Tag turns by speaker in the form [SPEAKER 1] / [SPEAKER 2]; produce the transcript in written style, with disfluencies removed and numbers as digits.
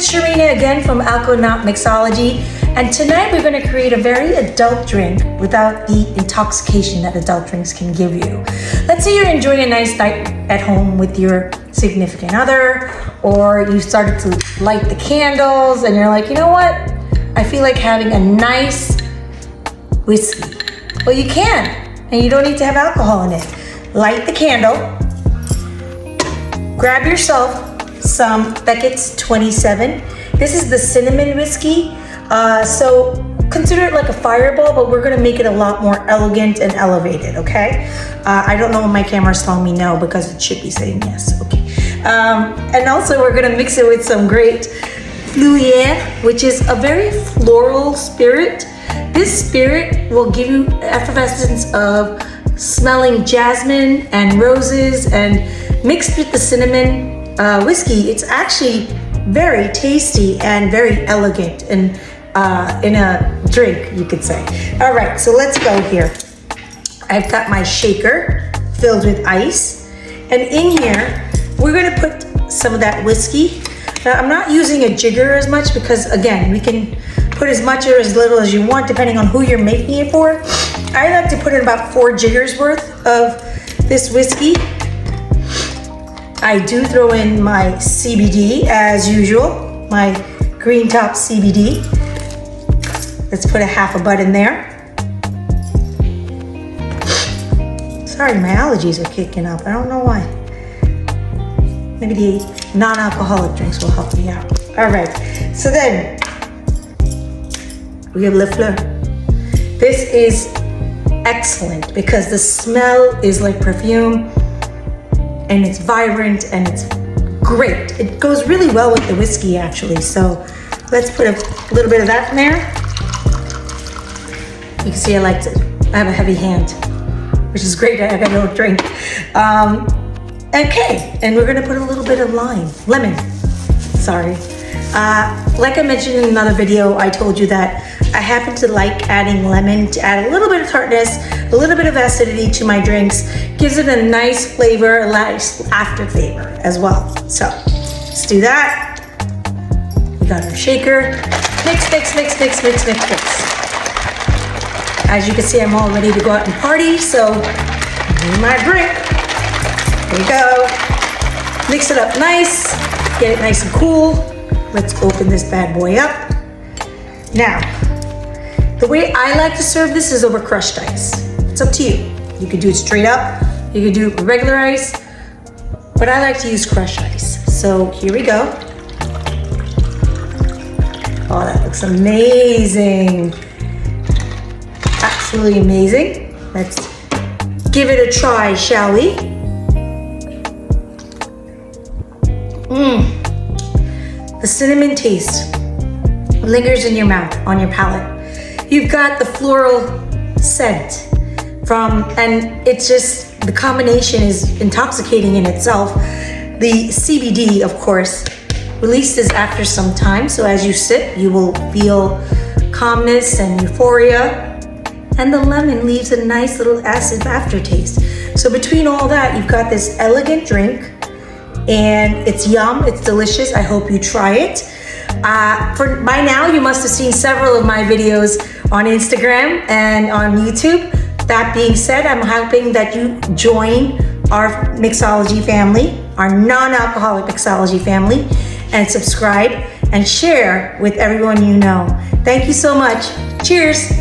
[SPEAKER 1] it's Sherrina again from Alco-Not Mixology, and tonight we're going to create a very adult drink without the intoxication that adult drinks can give you. Let's say you're enjoying a nice night at home with your significant other, or you started to light the candles and you're like, you know what? I feel like having a nice whiskey. Well, you can, and you don't need to have alcohol in it. Light the candle, grab yourself some Beckett's 27. This is the cinnamon whiskey. So consider it like a fireball, but we're gonna make it a lot more elegant and elevated, okay? I don't know when my camera's telling me no because it should be saying yes, okay. And also we're gonna mix it with some great Fluier, which is a very floral spirit. This spirit will give you effervescence of smelling jasmine and roses, and mixed with the cinnamon whiskey, it's actually very tasty and very elegant and in a drink, you could say. All right, so let's go here. I've got my shaker filled with ice, and in here we're going to put some of that whiskey. Now, I'm not using a jigger as much because, again, we can put as much or as little as you want depending on who you're making it for. I like to put in about 4 jiggers worth of this whiskey. I do throw in my CBD as usual, my green top CBD. Let's put a half a bud in there. Sorry, my allergies are kicking up. I don't know why. Maybe the non-alcoholic drinks will help me out. All right, so then we have Le Fleur. This is excellent because the smell is like perfume, and it's vibrant and it's great. It goes really well with the whiskey actually. So let's put a little bit of that in there. You can see I like to, I have a heavy hand, which is great. I got a little drink. Okay, and we're gonna put a little bit of lemon, sorry. Like I mentioned in another video, I told you that I happen to like adding lemon to add a little bit of tartness, a little bit of acidity to my drinks. Gives it a nice flavor, a nice after flavor as well. So let's do that. We got our shaker. Mix, mix, mix, mix, mix, mix, mix. As you can see, I'm all ready to go out and party, so my drink. There we go. Mix it up nice, get it nice and cool. Let's open this bad boy up. Now, the way I like to serve this is over crushed ice. It's up to you. You could do it straight up, you could do regular ice, but I like to use crushed ice. So here we go. Oh, that looks amazing. Absolutely amazing. Let's give it a try, shall we? The cinnamon taste lingers in your mouth, on your palate. You've got the floral scent and it's just, the combination is intoxicating in itself. The CBD, of course, releases after some time. So as you sip, you will feel calmness and euphoria. And the lemon leaves a nice little acid aftertaste. So between all that, you've got this elegant drink, and it's yum, it's delicious. I hope you try it. By now, you must have seen several of my videos on Instagram and on YouTube. That being said, I'm hoping that you join our mixology family, our non-alcoholic mixology family, and subscribe and share with everyone you know. Thank you so much. Cheers.